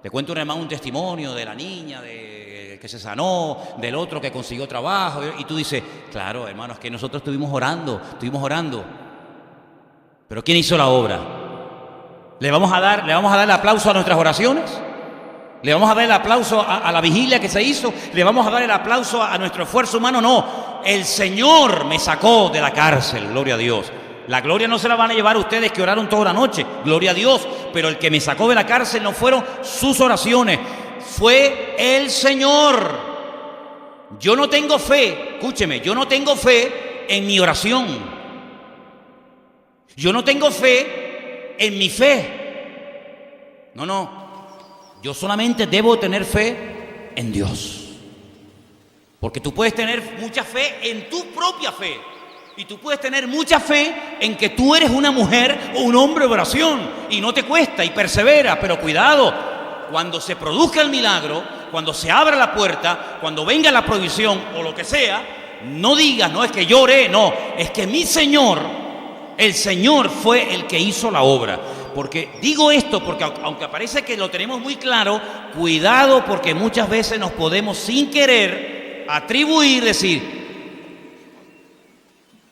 Te cuento un hermano un testimonio de la niña que se sanó, del otro que consiguió trabajo, y tú dices, claro, hermano, es que nosotros estuvimos orando, pero ¿quién hizo la obra? ¿Le vamos a dar el aplauso a nuestras oraciones? ¿Le vamos a dar el aplauso a la vigilia que se hizo? ¿Le vamos a dar el aplauso a nuestro esfuerzo humano? No, el Señor me sacó de la cárcel, gloria a Dios. La gloria no se la van a llevar ustedes que oraron toda la noche, gloria a Dios, pero el que me sacó de la cárcel no fueron sus oraciones, fue el Señor. Yo no tengo fe, escúcheme, yo no tengo fe en mi oración. Yo no tengo fe en mi fe. No. Yo solamente debo tener fe en Dios. Porque tú puedes tener mucha fe en tu propia fe. Y tú puedes tener mucha fe en que tú eres una mujer o un hombre de oración. Y no te cuesta y persevera. Pero cuidado, cuando se produzca el milagro, cuando se abra la puerta, cuando venga la provisión o lo que sea, no digas, no es que yo oré, no. Es que mi Señor, el Señor fue el que hizo la obra. Porque digo esto porque aunque parece que lo tenemos muy claro, cuidado, porque muchas veces nos podemos sin querer atribuir, decir,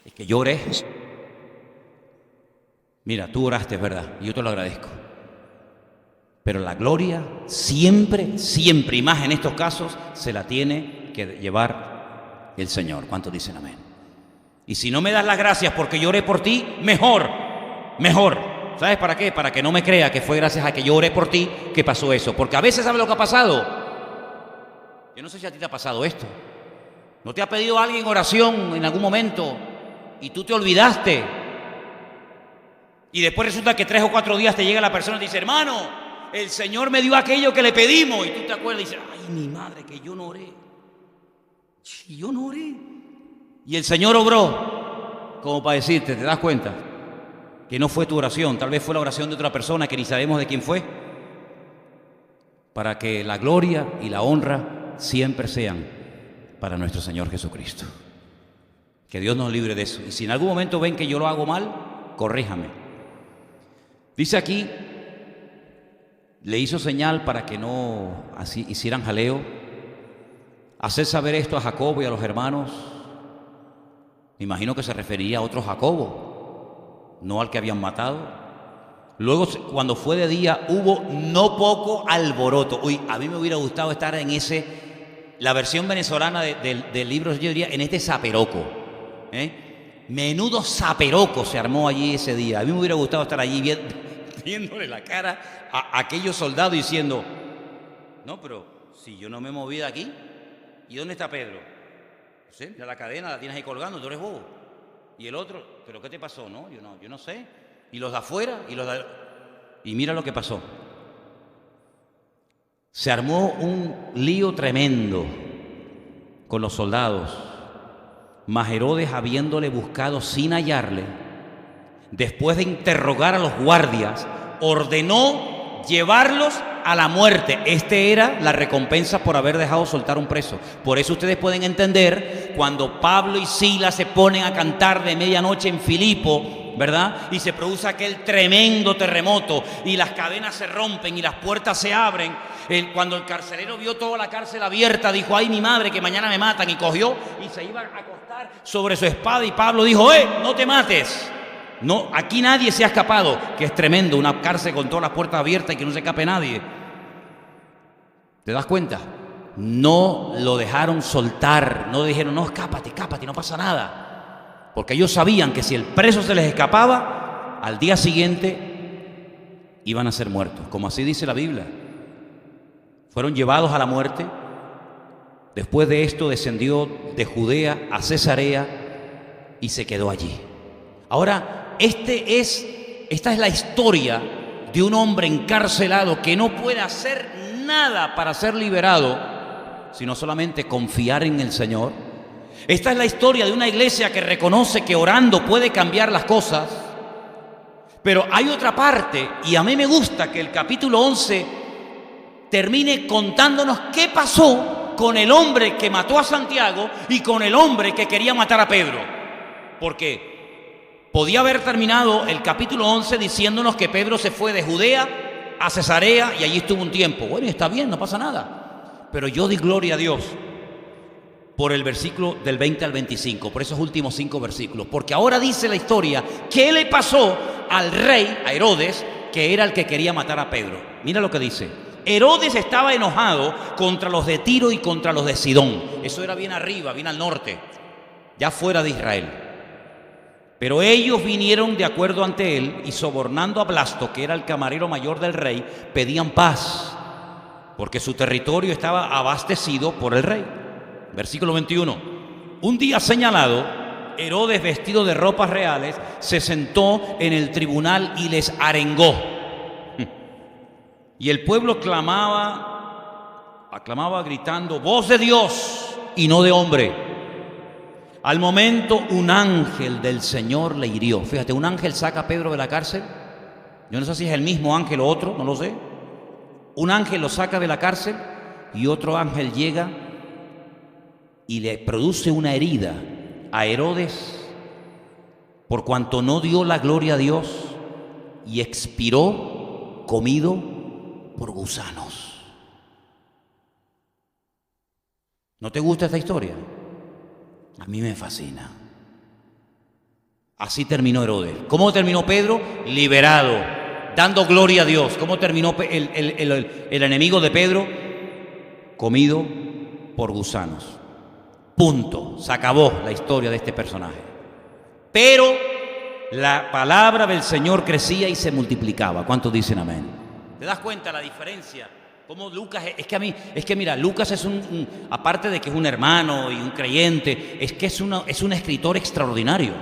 es que yo oré. Mira, tú oraste, es verdad, y yo te lo agradezco. Pero la gloria siempre, y más en estos casos, se la tiene que llevar el Señor. ¿Cuántos dicen amén? Y si no me das las gracias porque yo oré por ti, mejor. ¿Sabes para qué? Para que no me crea que fue gracias a que yo oré por ti que pasó eso. Porque a veces, ¿sabes lo que ha pasado? Yo no sé si a ti te ha pasado esto. ¿No te ha pedido alguien oración en algún momento y tú te olvidaste? Y después resulta que 3 o 4 días te llega la persona y te dice, hermano, el Señor me dio aquello que le pedimos. Y tú te acuerdas y dices, ay, mi madre, que yo no oré. Y yo no oré. Y el Señor obró, como para decirte, ¿te das cuenta? Que no fue tu oración, tal vez fue la oración de otra persona que ni sabemos de quién fue. Para que la gloria y la honra siempre sean para nuestro Señor Jesucristo. Que Dios nos libre de eso. Y si en algún momento ven que yo lo hago mal, corríjame. Dice aquí, le hizo señal para que no así hicieran jaleo, hacer saber esto a Jacobo y a los hermanos. Me imagino que se refería a otro Jacobo, no al que habían matado. Luego, cuando fue de día, hubo no poco alboroto. Uy, a mí me hubiera gustado estar en la versión venezolana del libro, yo diría, en este zaperoco. Menudo zaperoco se armó allí ese día. A mí me hubiera gustado estar allí viéndole la cara a aquellos soldados diciendo, no, pero si yo no me moví de aquí, ¿y dónde está Pedro? No sé, mira la cadena, la tienes ahí colgando, tú eres bobo. Y el otro, ¿pero qué te pasó? No, yo no sé. Y los de afuera, y mira lo que pasó. Se armó un lío tremendo con los soldados. Mas Herodes, habiéndole buscado sin hallarle, después de interrogar a los guardias, ordenó llevarlos a la muerte. Era la recompensa por haber dejado soltar un preso. Por eso ustedes pueden entender cuando Pablo y Silas se ponen a cantar de medianoche en Filipo, ¿verdad? Y se produce aquel tremendo terremoto y las cadenas se rompen y las puertas se abren. Cuando el carcelero vio toda la cárcel abierta, dijo, ay mi madre, que mañana me matan, y cogió y se iba a acostar sobre su espada, y Pablo dijo, no te mates. No, aquí nadie se ha escapado, que es tremendo, una cárcel con todas las puertas abiertas y que no se escape nadie. ¿Te das cuenta? No lo dejaron soltar, no dijeron, no, escápate, no pasa nada. Porque ellos sabían que si el preso se les escapaba, al día siguiente iban a ser muertos, como así dice la Biblia. Fueron llevados a la muerte. Después de esto descendió de Judea a Cesarea y se quedó allí. Ahora, esta es la historia de un hombre encarcelado que no puede hacer nada para ser liberado, sino solamente confiar en el Señor. Esta es la historia de una iglesia que reconoce que orando puede cambiar las cosas. Pero hay otra parte, y a mí me gusta que el capítulo 11 termine contándonos qué pasó con el hombre que mató a Santiago y con el hombre que quería matar a Pedro. Porque podía haber terminado el capítulo 11 diciéndonos que Pedro se fue de Judea a Cesarea y allí estuvo un tiempo. Bueno, está bien, no pasa nada. Pero yo di gloria a Dios por el versículo del 20 al 25, por esos últimos 5 versículos. Porque ahora dice la historia qué le pasó al rey, a Herodes, que era el que quería matar a Pedro. Mira lo que dice. Herodes estaba enojado contra los de Tiro y contra los de Sidón. Eso era bien arriba, bien al norte, ya fuera de Israel. Pero ellos vinieron de acuerdo ante él y sobornando a Blasto, que era el camarero mayor del rey, pedían paz, porque su territorio estaba abastecido por el rey. Versículo 21. Un día señalado, Herodes, vestido de ropas reales, se sentó en el tribunal y les arengó. Y el pueblo aclamaba gritando, voz de Dios y no de hombre. Al momento un ángel del Señor le hirió. Fíjate, un ángel saca a Pedro de la cárcel. Yo no sé si es el mismo ángel o otro, no lo sé. Un ángel lo saca de la cárcel y otro ángel llega y le produce una herida a Herodes por cuanto no dio la gloria a Dios y expiró comido por gusanos. ¿No te gusta esta historia? A mí me fascina. Así terminó Herodes. ¿Cómo terminó Pedro? Liberado, dando gloria a Dios. ¿Cómo terminó el enemigo de Pedro? Comido por gusanos. Punto. Se acabó la historia de este personaje. Pero la palabra del Señor crecía y se multiplicaba. ¿Cuántos dicen amén? ¿Te das cuenta la diferencia? Como Lucas, mira, Lucas es aparte de que es un hermano y un creyente, es que es un escritor extraordinario.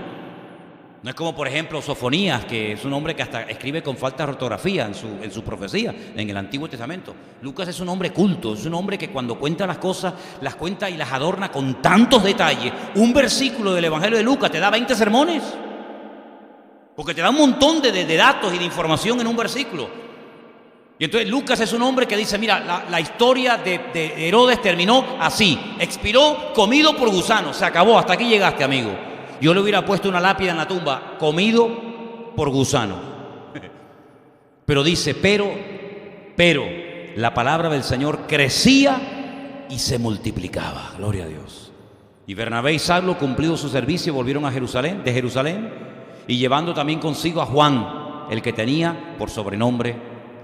No es como, por ejemplo, Sofonías, que es un hombre que hasta escribe con falta de ortografía en su profecía, en el Antiguo Testamento. Lucas es un hombre culto, es un hombre que cuando cuenta las cosas, las cuenta y las adorna con tantos detalles. Un versículo del Evangelio de Lucas te da 20 sermones, porque te da un montón de datos y de información en un versículo. Y entonces Lucas es un hombre que dice, mira, la historia de Herodes terminó así, expiró comido por gusanos, se acabó, hasta aquí llegaste, amigo. Yo le hubiera puesto una lápida en la tumba, comido por gusano. Pero dice, pero, la palabra del Señor crecía y se multiplicaba. Gloria a Dios. Y Bernabé y Saulo, cumplido su servicio, volvieron a Jerusalén, de Jerusalén, y llevando también consigo a Juan, el que tenía por sobrenombre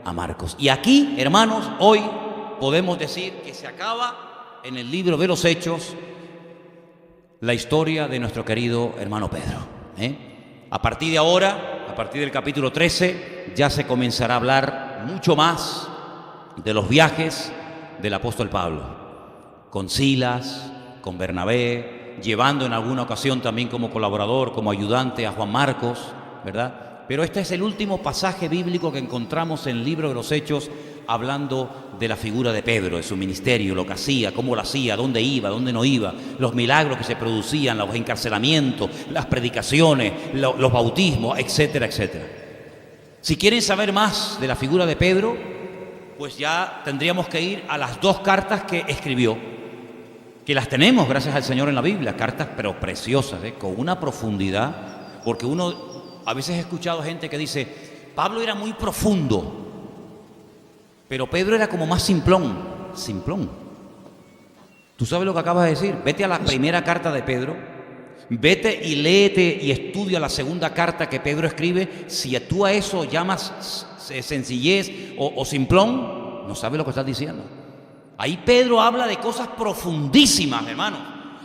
a Marcos. Y aquí, hermanos, hoy podemos decir que se acaba en el libro de los Hechos la historia de nuestro querido hermano Pedro. A partir de ahora, a partir del capítulo 13, ya se comenzará a hablar mucho más de los viajes del apóstol Pablo, con Silas, con Bernabé, llevando en alguna ocasión también como colaborador, como ayudante a Juan Marcos, ¿verdad? Pero este es el último pasaje bíblico que encontramos en el libro de los Hechos, hablando de la figura de Pedro, de su ministerio, lo que hacía, cómo lo hacía, dónde iba, dónde no iba, los milagros que se producían, los encarcelamientos, las predicaciones, los bautismos, etcétera, etcétera. Si quieren saber más de la figura de Pedro, pues ya tendríamos que ir a las 2 cartas que escribió, que las tenemos, gracias al Señor, en la Biblia, cartas pero preciosas, con una profundidad, porque uno a veces he escuchado gente que dice, Pablo era muy profundo, pero Pedro era como más simplón. ¿Tú sabes lo que acabas de decir? Vete a la primera carta de Pedro, vete y léete y estudia la segunda carta que Pedro escribe. Si tú a eso llamas sencillez o simplón, no sabes lo que estás diciendo. Ahí Pedro habla de cosas profundísimas, hermano.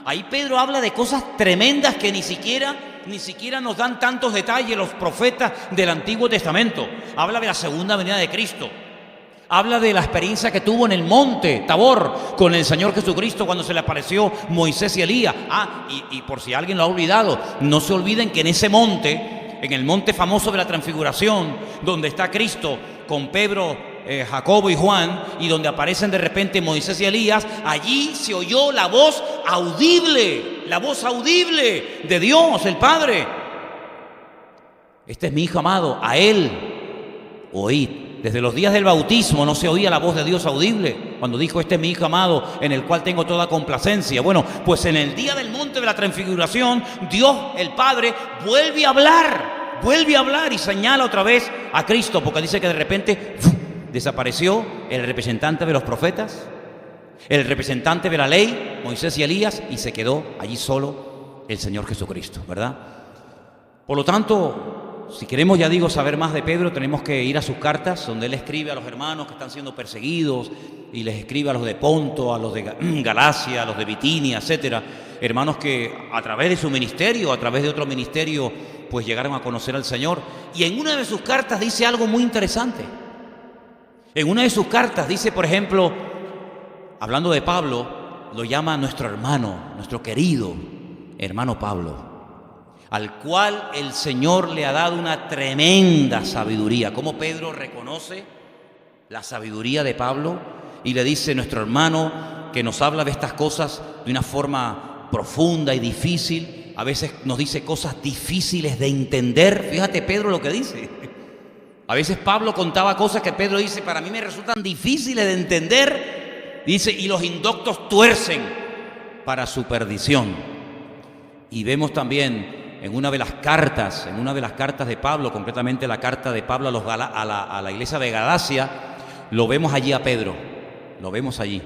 Ahí Pedro habla de cosas tremendas que ni siquiera nos dan tantos detalles los profetas del Antiguo Testamento. Habla de la segunda venida de Cristo. Habla de la experiencia que tuvo en el monte Tabor con el Señor Jesucristo cuando se le apareció Moisés y Elías. Y por si alguien lo ha olvidado, no se olviden que en ese monte, en el monte famoso de la Transfiguración, donde está Cristo con Pedro, Jacobo y Juan, y donde aparecen de repente Moisés y Elías, allí se oyó la voz audible de Dios, el Padre. Este es mi Hijo amado, a Él oíd. Desde los días del bautismo no se oía la voz de Dios audible, cuando dijo, este es mi Hijo amado, en el cual tengo toda complacencia. Bueno, pues en el día del monte de la Transfiguración, Dios, el Padre, vuelve a hablar y señala otra vez a Cristo, porque dice que de repente desapareció el representante de los profetas, el representante de la ley, Moisés y Elías, y se quedó allí solo el Señor Jesucristo, ¿verdad? Por lo tanto, si queremos, ya digo, saber más de Pedro, tenemos que ir a sus cartas, donde él escribe a los hermanos que están siendo perseguidos, y les escribe a los de Ponto, a los de Galacia, a los de Bitinia, etcétera. Hermanos que a través de su ministerio, a través de otro ministerio, pues llegaron a conocer al Señor. Y en una de sus cartas dice algo muy interesante. En una de sus cartas dice, por ejemplo, hablando de Pablo, lo llama nuestro hermano, nuestro querido hermano Pablo, al cual el Señor le ha dado una tremenda sabiduría. Como Pedro reconoce la sabiduría de Pablo y le dice, nuestro hermano que nos habla de estas cosas de una forma profunda y difícil, a veces nos dice cosas difíciles de entender. Fíjate Pedro lo que dice. A veces Pablo contaba cosas que Pedro dice, para mí me resultan difíciles de entender. Dice, y los indoctos tuercen para su perdición. Y vemos también en una de las cartas de Pablo, concretamente la carta de Pablo a la iglesia de Galacia, lo vemos allí a Pedro, lo vemos allí,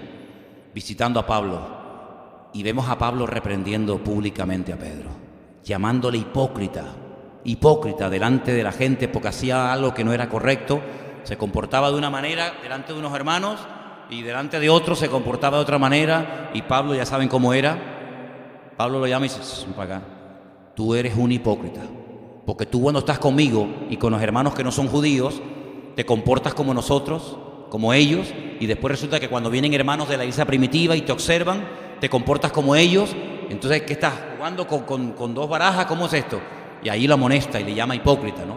visitando a Pablo, y vemos a Pablo reprendiendo públicamente a Pedro, llamándole hipócrita delante de la gente porque hacía algo que no era correcto, se comportaba de una manera delante de unos hermanos y delante de otros se comportaba de otra manera, y Pablo, ya saben cómo era, Pablo lo llama y dice, para acá. Tú eres un hipócrita, porque tú cuando estás conmigo y con los hermanos que no son judíos, te comportas como nosotros, como ellos, y después resulta que cuando vienen hermanos de la iglesia primitiva y te observan, te comportas como ellos. Entonces, ¿qué estás jugando con 2 barajas? ¿Cómo es esto? y ahí lo amonesta y le llama hipócrita, ¿no?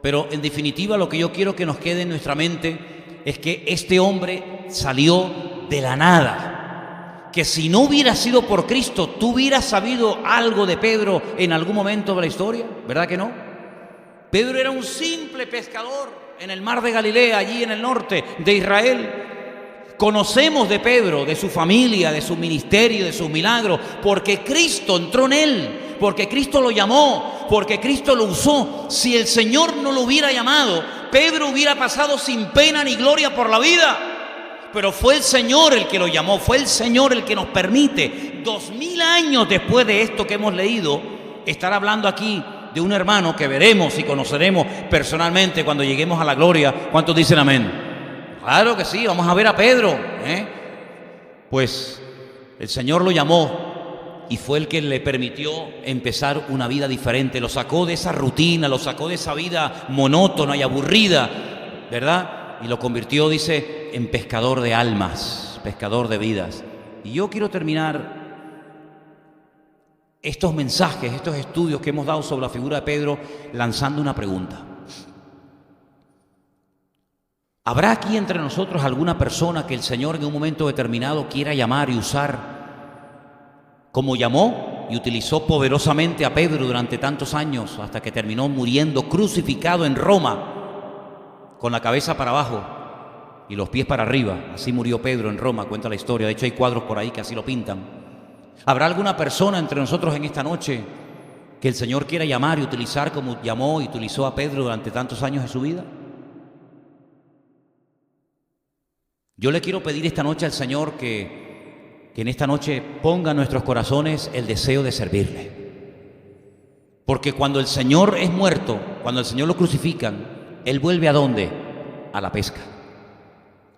Pero en definitiva lo que yo quiero que nos quede en nuestra mente es que este hombre salió de la nada, que si no hubiera sido por Cristo, ¿tú hubieras sabido algo de Pedro en algún momento de la historia? ¿Verdad que no? Pedro era un simple pescador en el mar de Galilea, allí en el norte de Israel. Conocemos de Pedro, de su familia, de su ministerio, de sus milagros, porque Cristo entró en él, porque Cristo lo llamó, porque Cristo lo usó. Si el Señor no lo hubiera llamado, Pedro hubiera pasado sin pena ni gloria por la vida. Pero fue el Señor el que lo llamó, fue el Señor el que nos permite, 2000 años después de esto que hemos leído, estar hablando aquí de un hermano que veremos y conoceremos personalmente cuando lleguemos a la gloria. ¿Cuántos dicen amén? Claro que sí, vamos a ver a Pedro, Pues el Señor lo llamó y fue el que le permitió empezar una vida diferente. Lo sacó de esa rutina, lo sacó de esa vida monótona y aburrida, ¿verdad? Y lo convirtió, dice, en pescador de almas, pescador de vidas. Y yo quiero terminar estos mensajes, estos estudios que hemos dado sobre la figura de Pedro, lanzando una pregunta. ¿Habrá aquí entre nosotros alguna persona que el Señor en un momento determinado quiera llamar y usar como llamó y utilizó poderosamente a Pedro durante tantos años, hasta que terminó muriendo crucificado en Roma, con la cabeza para abajo y los pies para arriba? Así murió Pedro en Roma, cuenta la historia. De hecho hay cuadros por ahí que así lo pintan. ¿Habrá alguna persona entre nosotros en esta noche que el Señor quiera llamar y utilizar como llamó y utilizó a Pedro durante tantos años de su vida? Yo le quiero pedir esta noche al Señor que en esta noche ponga en nuestros corazones el deseo de servirle. Porque cuando el Señor es muerto, cuando el Señor lo crucifican, Él vuelve ¿a dónde? A la pesca.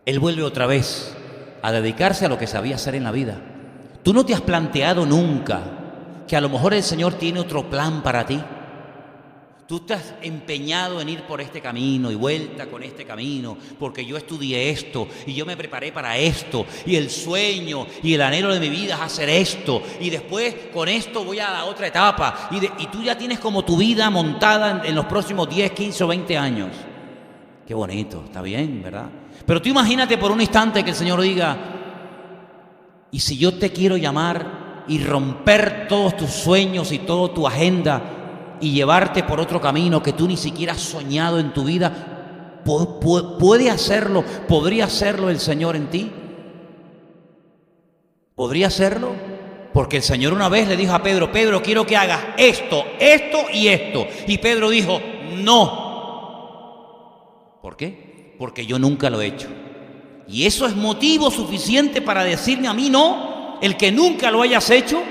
Él vuelve otra vez a dedicarse a lo que sabía hacer en la vida. ¿Tú no te has planteado nunca que a lo mejor el Señor tiene otro plan para ti? Tú te has empeñado en ir por este camino y vuelta con este camino, porque yo estudié esto y yo me preparé para esto, y el sueño y el anhelo de mi vida es hacer esto, y después con esto voy a la otra etapa, y tú ya tienes como tu vida montada en los próximos 10, 15 o 20 años. Qué bonito, está bien, ¿verdad? Pero tú imagínate por un instante que el Señor diga: ¿y si yo te quiero llamar y romper todos tus sueños y toda tu agenda y llevarte por otro camino que tú ni siquiera has soñado en tu vida? ¿Puede hacerlo? ¿Podría hacerlo el Señor en ti? ¿Podría hacerlo? Porque el Señor una vez le dijo a Pedro: Pedro, quiero que hagas esto, esto y esto. Y Pedro dijo: no. ¿Por qué? Porque yo nunca lo he hecho. ¿Y eso es motivo suficiente para decirme a mí no, el que nunca lo hayas hecho?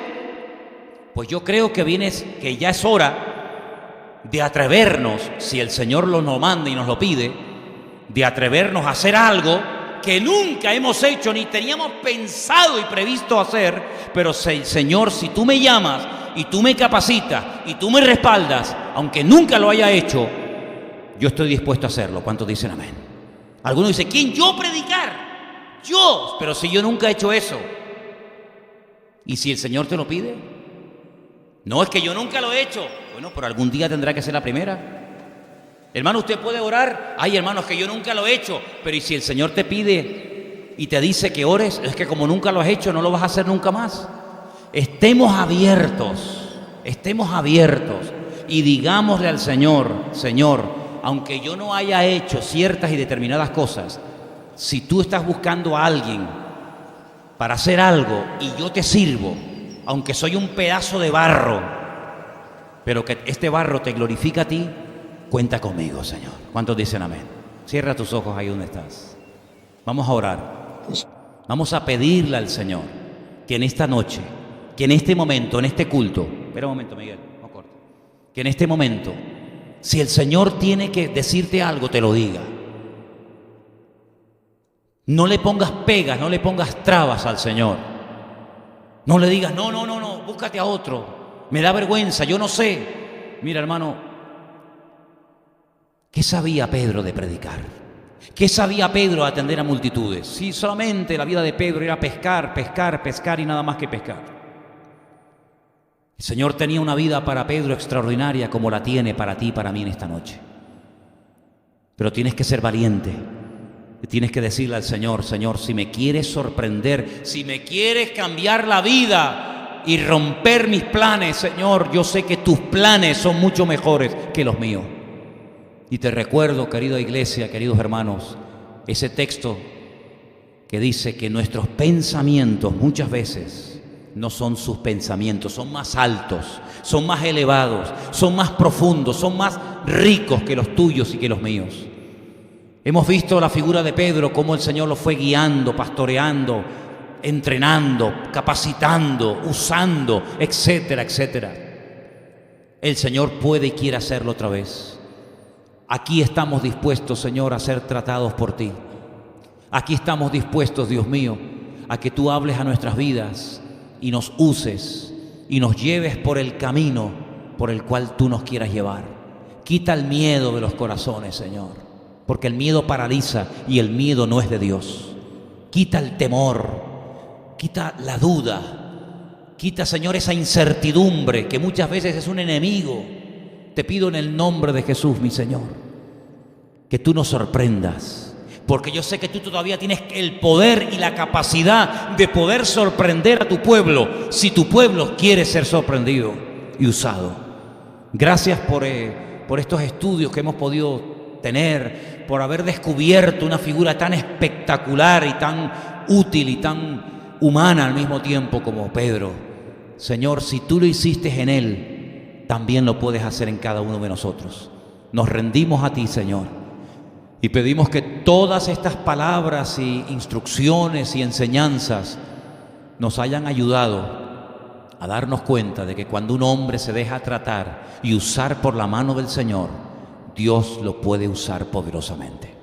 Pues yo creo que ya es hora de atrevernos, si el Señor nos manda y nos lo pide, de atrevernos a hacer algo que nunca hemos hecho ni teníamos pensado y previsto hacer. Pero Señor, si tú me llamas y tú me capacitas y tú me respaldas, aunque nunca lo haya hecho, yo estoy dispuesto a hacerlo. ¿Cuántos dicen amén? Algunos dicen: ¿quién? ¿Yo predicar? Yo. Pero si yo nunca he hecho eso. ¿Y si el Señor te lo pide? No, es que yo nunca lo he hecho. Bueno, pero algún día tendrá que ser la primera. Hermano, usted puede orar. Ay, hermano, es que yo nunca lo he hecho. Pero ¿y si el Señor te pide y te dice que ores? Es que como nunca lo has hecho, no lo vas a hacer nunca más. Estemos abiertos y digámosle al Señor: Señor, aunque yo no haya hecho ciertas y determinadas cosas, si tú estás buscando a alguien para hacer algo y yo te sirvo, aunque soy un pedazo de barro, pero que este barro te glorifica a ti, cuenta conmigo, Señor. ¿Cuántos dicen amén? Cierra tus ojos ahí donde estás. Vamos a orar. Vamos a pedirle al Señor que en esta noche, que en este momento, en este culto, espera un momento, Miguel, no corte, que en este momento, si el Señor tiene que decirte algo, te lo diga. No le pongas pegas, no le pongas trabas al Señor. No le digas: no, búscate a otro. Me da vergüenza, yo no sé. Mira, hermano, ¿qué sabía Pedro de predicar? ¿Qué sabía Pedro de atender a multitudes? Si solamente la vida de Pedro era pescar y nada más que pescar. El Señor tenía una vida para Pedro extraordinaria como la tiene para ti y para mí en esta noche. Pero tienes que ser valiente. Y tienes que decirle al Señor: Señor, si me quieres sorprender, si me quieres cambiar la vida y romper mis planes, Señor, yo sé que tus planes son mucho mejores que los míos. Y te recuerdo, querida iglesia, queridos hermanos, ese texto que dice que nuestros pensamientos muchas veces no son sus pensamientos, son más altos, son más elevados, son más profundos, son más ricos que los tuyos y que los míos. Hemos visto la figura de Pedro, cómo el Señor lo fue guiando, pastoreando, entrenando, capacitando, usando, etcétera, etcétera. El Señor puede y quiere hacerlo otra vez. Aquí estamos dispuestos, Señor, a ser tratados por ti. Aquí estamos dispuestos, Dios mío, a que tú hables a nuestras vidas y nos uses y nos lleves por el camino por el cual tú nos quieras llevar. Quita el miedo de los corazones, Señor, porque el miedo paraliza y el miedo no es de Dios. Quita el temor, quita la duda, quita, Señor, esa incertidumbre que muchas veces es un enemigo. Te pido en el nombre de Jesús, mi Señor, que tú nos sorprendas, porque yo sé que tú todavía tienes el poder y la capacidad de poder sorprender a tu pueblo, si tu pueblo quiere ser sorprendido y usado. Gracias por estos estudios que hemos podido tener, por haber descubierto una figura tan espectacular y tan útil y tan humana al mismo tiempo como Pedro. Señor, si tú lo hiciste en él, también lo puedes hacer en cada uno de nosotros. Nos rendimos a ti, Señor, y pedimos que todas estas palabras y instrucciones y enseñanzas nos hayan ayudado a darnos cuenta de que cuando un hombre se deja tratar y usar por la mano del Señor, Dios lo puede usar poderosamente.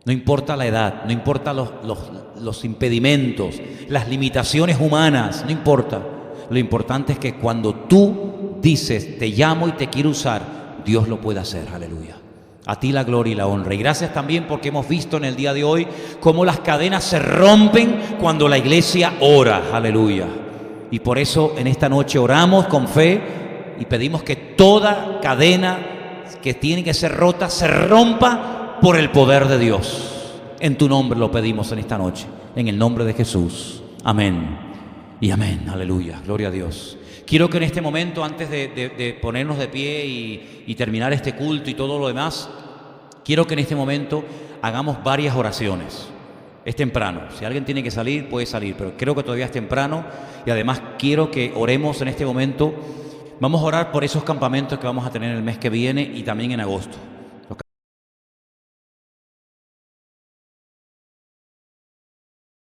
No importa la edad, no importa los impedimentos, las limitaciones humanas, no importa. Lo importante es que cuando tú dices, te llamo y te quiero usar, Dios lo puede hacer. Aleluya. A ti la gloria y la honra. Y gracias también porque hemos visto en el día de hoy cómo las cadenas se rompen cuando la iglesia ora. Aleluya. Y por eso en esta noche oramos con fe y pedimos que toda cadena que tiene que ser rota se rompa por el poder de Dios. En tu nombre lo pedimos en esta noche, en el nombre de Jesús. Amén y amén. Aleluya. Gloria a Dios. Quiero que en este momento, antes de ponernos de pie y terminar este culto y todo lo demás, quiero que en este momento hagamos varias oraciones. Es temprano. Si alguien tiene que salir, puede salir, pero creo que todavía es temprano. Y además quiero que oremos en este momento. Vamos a orar por esos campamentos que vamos a tener el mes que viene y también en agosto.